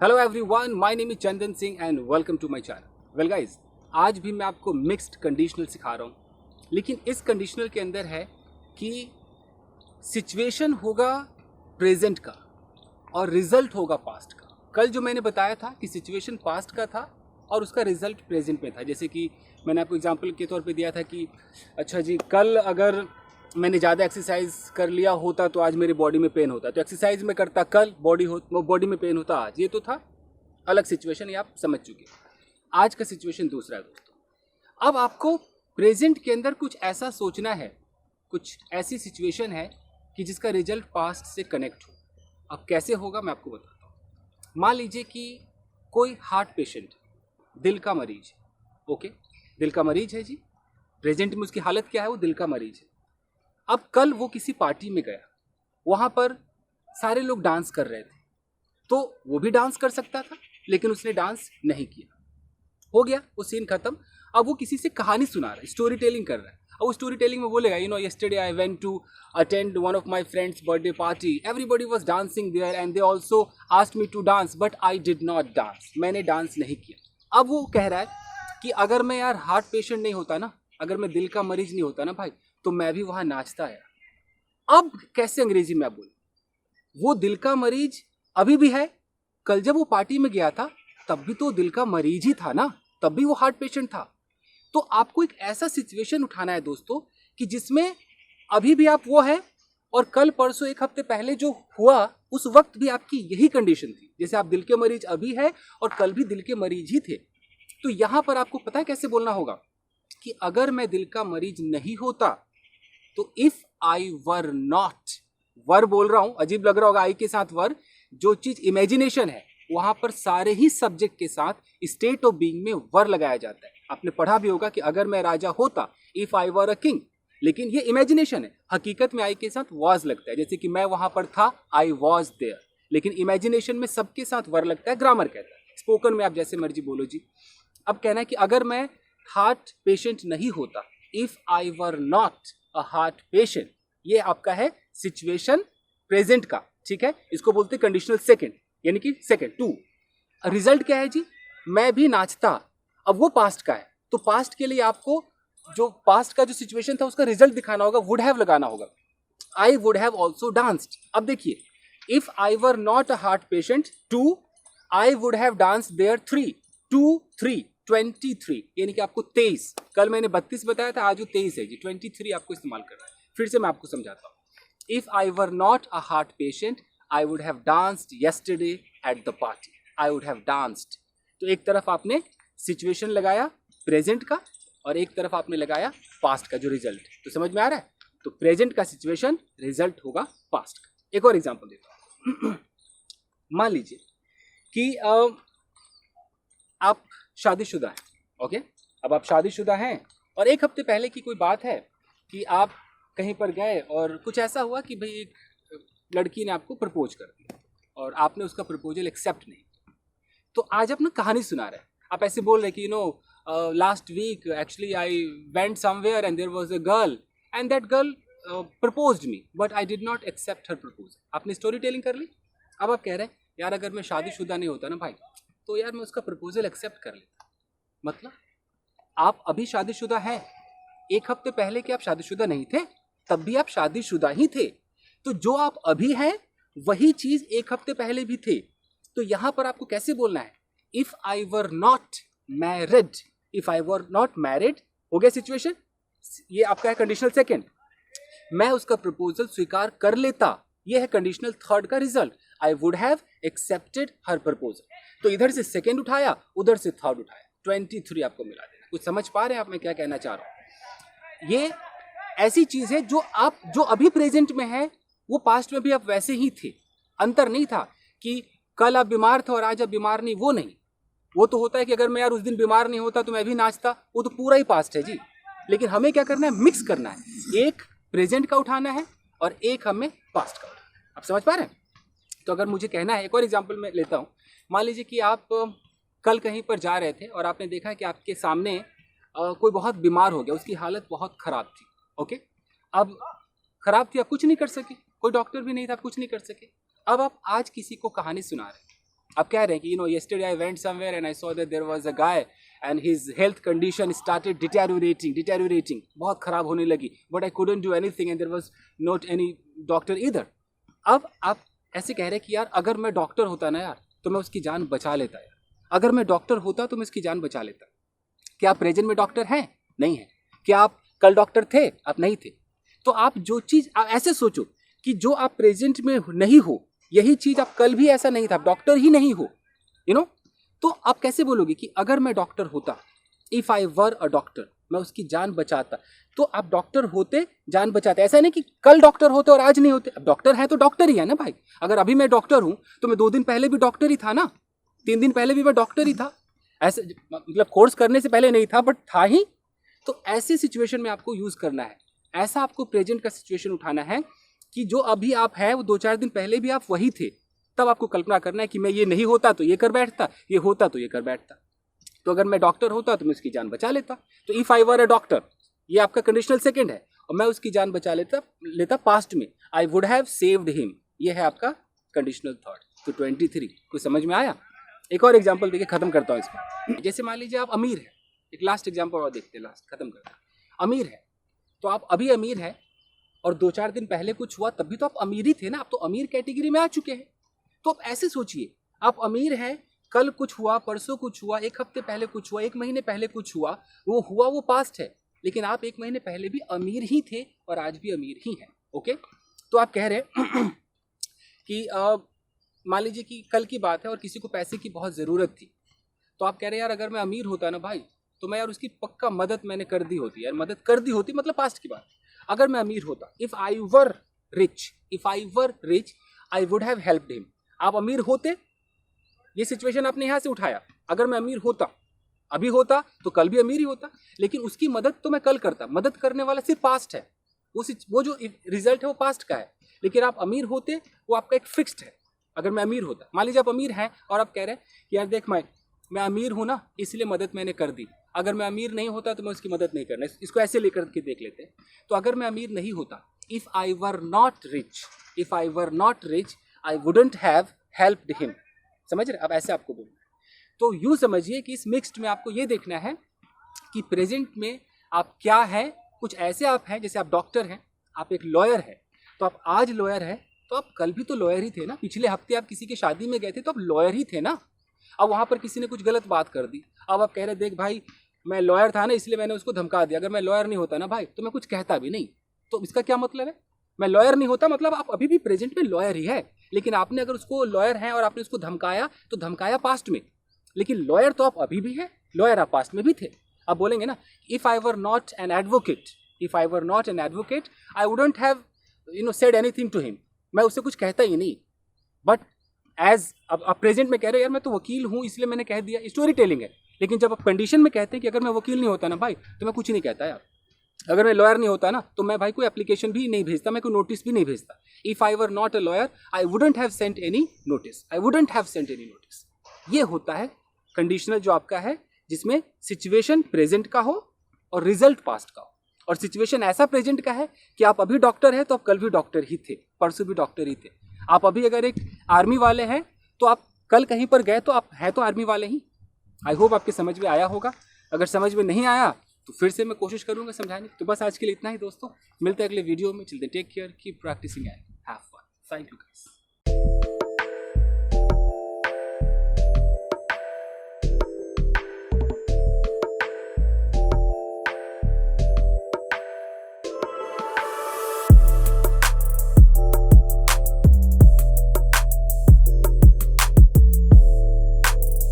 Hello everyone, my name is Chandan Singh and welcome to my channel. Well guys, आज भी मैं आपको मिक्स्ड कंडीशनल सिखा रहा हूँ, लेकिन इस कंडीशनल के अंदर है कि सिचुएशन होगा प्रेजेंट का और रिजल्ट होगा पास्ट का। कल जो मैंने बताया था कि सिचुएशन पास्ट का था और उसका रिजल्ट प्रेजेंट में था। जैसे कि मैंने आपको एग्जांपल के तौर पे दिया था कि अच्छा जी, कल अगर मैंने ज़्यादा एक्सरसाइज कर लिया होता तो आज मेरी बॉडी में पेन होता, तो एक्सरसाइज में करता कल, बॉडी में पेन होता आज। ये तो था अलग सिचुएशन, ये आप समझ चुके। आज का सिचुएशन दूसरा है दोस्तों। अब आपको प्रेजेंट के अंदर कुछ ऐसा सोचना है, कुछ ऐसी सिचुएशन है कि जिसका रिजल्ट पास्ट से कनेक्ट हो। अब कैसे होगा मैं आपको बताता हूँ। मान लीजिए कि कोई हार्ट पेशेंट, दिल का मरीज, ओके, दिल का मरीज है जी, प्रेजेंट में उसकी हालत क्या है, वो दिल का मरीज है। अब कल वो किसी पार्टी में गया, वहाँ पर सारे लोग डांस कर रहे थे, तो वो भी डांस कर सकता था लेकिन उसने डांस नहीं किया। हो गया वो सीन खत्म। अब वो किसी से कहानी सुना रहा है, स्टोरी टेलिंग कर रहा है। अब वो स्टोरी टेलिंग में बोलेगा, yesterday I went to attend one of my friends birthday party, everybody was dancing there and they also asked me to dance but I did not dance, मैंने dance नहीं किया। अब वो कह रहा है कि अगर मैं यार हार्ट पेशेंट नहीं होता ना, अगर मैं दिल का मरीज नहीं होता ना भाई, तो मैं भी वहां नाचता है। अब कैसे अंग्रेजी में आप बोले, वो दिल का मरीज अभी भी है, कल जब वो पार्टी में गया था तब भी तो दिल का मरीज ही था ना, तब भी वो हार्ट पेशेंट था। तो आपको एक ऐसा सिचुएशन उठाना है दोस्तों कि जिसमें अभी भी आप वो है और कल परसों एक हफ्ते पहले जो हुआ उस वक्त भी आपकी यही कंडीशन थी। जैसे आप दिल के मरीज अभी है और कल भी दिल के मरीज ही थे। तो यहां पर आपको पता है कैसे बोलना होगा कि अगर मैं दिल का मरीज नहीं होता तो इफ आई वर नॉट, वर बोल रहा हूं, अजीब लग रहा होगा आई के साथ वर, जो चीज इमेजिनेशन है वहां पर सारे ही सब्जेक्ट के साथ स्टेट ऑफ बीइंग में वर लगाया जाता है। आपने पढ़ा भी होगा कि अगर मैं राजा होता, if I were a king, लेकिन ये इमेजिनेशन है। हकीकत में आई के साथ वॉज लगता है, जैसे कि मैं वहां पर था, आई वॉज देयर, लेकिन इमेजिनेशन में सबके साथ वर लगता है, ग्रामर कहता है। स्पोकन में आप जैसे मर्जी बोलो जी। अब कहना है कि अगर मैं हार्ट पेशेंट नहीं होता, if I were not a heart patient, ये आपका है सिचुएशन प्रेजेंट का, ठीक है। इसको बोलते हैं कंडीशनल सेकंड, यानी कि सेकंड टू। रिजल्ट क्या है जी, मैं भी नाचता। अब वो पास्ट का है, तो पास्ट के लिए आपको जो पास्ट का जो सिचुएशन था उसका रिजल्ट दिखाना होगा, वुड हैव लगाना होगा। I would have also danced. अब देखिए, if I were not a heart patient, to I would have danced there, 23, यानी कि आपको 23, कल मैंने 32 बताया था, आज वो 23 है जी, 23 आपको इस्तेमाल करना है। फिर से मैं आपको समझाता हूँ। If I were not a heart patient, I would have danced yesterday at the party, I would have danced. तो एक तरफ आपने सिचुएशन लगाया प्रेजेंट का और एक तरफ आपने लगाया पास्ट का जो रिजल्ट। तो समझ में आ रहा है? तो प्रेजेंट का सिचुएशन, रिजल्ट होगा पास्ट का। एक और एग्जांपल देता हूँ। मान लीजिए कि आप शादीशुदा हैं, ओके। अब आप शादीशुदा हैं और एक हफ्ते पहले की कोई बात है कि आप कहीं पर गए और कुछ ऐसा हुआ कि भाई एक लड़की ने आपको प्रपोज कर दिया और आपने उसका प्रपोजल एक्सेप्ट नहीं। तो आज आप ना कहानी सुना रहे हैं, आप ऐसे बोल रहे हैं कि last week actually I went somewhere and there was a girl and that girl proposed me but I did not accept her proposal. आपने स्टोरी टेलिंग कर ली। अब आप कह रहे हैं यार अगर मैं शादीशुदा नहीं होता ना भाई, तो यार मैं उसका प्रपोजल एक्सेप्ट कर लेता। मतलब आप अभी शादीशुदा हैं, एक हफ्ते पहले कि आप शादीशुदा नहीं थे तब भी आप शादीशुदा ही थे। तो जो आप अभी हैं वही चीज एक हफ्ते पहले भी थे। तो यहां पर आपको कैसे बोलना है, if I were not married, if I were not married, हो गया सिचुएशन, ये आपका है कंडीशनल सेकंड। मैं उसका प्रपोजल स्वीकार कर लेता, ये है कंडीशनल थर्ड का result, I would have accepted her proposal. तो इधर से सेकंड उठाया, उधर से थर्ड उठाया, 23 आपको मिला देना। कुछ समझ पा रहे हैं आप मैं क्या कहना चाह रहा हूं? ये ऐसी चीज है जो अभी प्रेजेंट में है, वो पास्ट में भी आप वैसे ही थे। अंतर नहीं था कि कल आप बीमार थे और आज आप बीमार नहीं, वो नहीं। वो तो होता है कि अगर मैं यार उस दिन बीमार नहीं होता तो मैं भी नाचता, वो तो पूरा ही पास्ट है जी। लेकिन हमें क्या करना है, मिक्स करना है, एक प्रेजेंट का उठाना है और एक हमें पास्ट का उठाना है। आप समझ पा रहे हैं? तो अगर मुझे कहना है, एक और एग्जाम्पल मैं लेता हूँ। मान लीजिए कि आप कल कहीं पर जा रहे थे और आपने देखा कि आपके सामने कोई बहुत बीमार हो गया, उसकी हालत बहुत खराब थी, ओके। अब खराब थी, आप कुछ नहीं कर सके, कोई डॉक्टर भी नहीं था, आप कुछ नहीं कर सके। अब आप आज किसी को कहानी सुना रहे हैं आप कह रहे हैं कि yesterday I went somewhere and I saw that there was a guy and his health condition started deteriorating, बहुत खराब होने लगी, but I couldn't do anything and there was not any doctor either. अब आप ऐसे कह रहे हैं कि यार अगर मैं डॉक्टर होता ना यार तो मैं उसकी जान बचा लेता यार, अगर मैं डॉक्टर होता तो मैं उसकी जान बचा लेता। क्या आप प्रेजेंट में डॉक्टर हैं? नहीं है। क्या आप कल डॉक्टर थे? आप नहीं थे। तो आप जो चीज़ आप ऐसे सोचो कि जो आप प्रेजेंट में नहीं हो यही चीज़ आप कल भी ऐसा नहीं था, आप डॉक्टर ही नहीं हो, तो आप कैसे बोलोगे कि अगर मैं डॉक्टर होता, if I were a doctor, मैं उसकी जान बचाता। तो आप डॉक्टर होते, जान बचाते। ऐसा नहीं कि कल डॉक्टर होते और आज नहीं होते। अब डॉक्टर है तो डॉक्टर ही है ना भाई। अगर अभी मैं डॉक्टर हूं तो मैं 2 दिन पहले भी डॉक्टर ही था ना, 3 दिन पहले भी मैं डॉक्टर ही था। ऐसे मतलब कोर्स करने से पहले नहीं था बट था ही। तो ऐसी सिचुएशन में आपको यूज करना है। ऐसा आपको प्रेजेंट का सिचुएशन उठाना है कि जो अभी आप है वो 2-4 दिन पहले भी आप वही थे। तब आपको कल्पना करना है कि मैं ये नहीं होता तो ये कर बैठता, ये होता तो ये कर बैठता। तो अगर मैं डॉक्टर होता तो मैं उसकी जान बचा लेता। तो if I were a doctor, ये आपका कंडीशनल सेकंड है, और मैं उसकी जान बचा लेता पास्ट में, आई वुड हैव सेव्ड हिम। ये है आपका कंडीशनल थॉट। तो 23 कुछ समझ में आया? एक और एग्जांपल देके खत्म करता हूँ इसको। जैसे मान लीजिए आप अमीर है, एक लास्ट एग्जांपल और देखते हैं, लास्ट खत्म करते हैं। अमीर है तो आप अभी अमीर है और 2-4 दिन पहले कुछ हुआ तब भी तो आप अमीर ही थे ना, आप तो अमीर कैटेगरी में आ चुके हैं। तो आप ऐसे सोचिए, आप अमीर हैं, कल कुछ हुआ, परसों कुछ हुआ, 1 हफ्ते पहले कुछ हुआ, 1 महीने पहले कुछ हुआ, वो पास्ट है, लेकिन आप 1 महीने पहले भी अमीर ही थे और आज भी अमीर ही हैं। ओके, तो आप कह रहे हैं कि मान लीजिए कि कल की बात है और किसी को पैसे की बहुत ज़रूरत थी, तो आप कह रहे हैं यार अगर मैं अमीर होता ना भाई तो मैं यार उसकी पक्का मदद मैंने कर दी होती, यार मदद कर दी होती, मतलब पास्ट की बात। अगर मैं अमीर होता, if I were rich I would have helped him. आप अमीर होते, ये सिचुएशन आपने यहाँ से उठाया। अगर मैं अमीर होता, अभी होता तो कल भी अमीर ही होता, लेकिन उसकी मदद तो मैं कल करता। मदद करने वाला सिर्फ पास्ट है, वो जो रिजल्ट है वो पास्ट का है। लेकिन आप अमीर होते, वो आपका एक फिक्स्ड है। अगर मैं अमीर होता, मान लीजिए आप अमीर हैं और आप कह रहे हैं कि यार देख मैं अमीर हूँ ना इसलिए मदद मैंने कर दी, अगर मैं अमीर नहीं होता तो मैं उसकी मदद नहीं करना। इसको ऐसे लेकर के देख लेते हैं। तो अगर मैं अमीर नहीं होता, if I were not rich I wouldn't have helped him. समझ रहे? अब ऐसे आपको बोलना है। तो यूँ समझिए कि इस मिक्स्ड में आपको ये देखना है कि प्रेजेंट में आप क्या है। कुछ ऐसे आप हैं, जैसे आप डॉक्टर हैं, आप एक लॉयर हैं, तो आप आज लॉयर हैं तो आप कल भी तो लॉयर ही थे ना। पिछले हफ्ते आप किसी की शादी में गए थे तो आप लॉयर ही थे ना। अब वहाँ पर किसी ने कुछ गलत बात कर दी, अब आप कह रहे देख भाई मैं लॉयर था ना इसलिए मैंने उसको धमका दिया, अगर मैं लॉयर नहीं होता ना भाई तो मैं कुछ कहता भी नहीं। तो इसका क्या मतलब है? मैं लॉयर नहीं होता मतलब आप अभी भी प्रेजेंट में लॉयर ही है, लेकिन आपने अगर उसको लॉयर है और आपने उसको धमकाया तो धमकाया पास्ट में, लेकिन लॉयर तो आप अभी भी है, लॉयर आप पास्ट में भी थे। आप बोलेंगे ना if I were not an advocate I wouldn't have said anything to him. मैं उससे कुछ कहता ही नहीं, बट एज अब प्रेजेंट में कह रहे हो यार मैं तो वकील हूँ इसलिए मैंने कह दिया, स्टोरी टेलिंग है। लेकिन जब आप कंडीशन में कहते हैं कि अगर मैं वकील नहीं होता ना भाई तो मैं कुछ नहीं कहता यार, अगर मैं लॉयर नहीं होता ना तो मैं भाई कोई एप्लीकेशन भी नहीं भेजता, मैं कोई नोटिस भी नहीं भेजता। If I were not a lawyer I wouldn't have sent any notice. ये होता है कंडीशनल जो आपका है, जिसमें सिचुएशन प्रेजेंट का हो और रिजल्ट पास्ट का हो। और सिचुएशन ऐसा प्रेजेंट का है कि आप अभी डॉक्टर हैं तो आप कल भी डॉक्टर ही थे, परसों भी डॉक्टर ही थे। आप अभी अगर एक आर्मी वाले हैं तो आप कल कहीं पर गए तो आप हैं तो आर्मी वाले ही। आई होप आपके समझ में आया होगा। अगर समझ में नहीं आया तो फिर से मैं कोशिश करूंगा समझाने की। तो बस आज के लिए इतना ही दोस्तों, मिलते हैं अगले वीडियो में। चलते take care, keep practising and have fun. Thank you guys.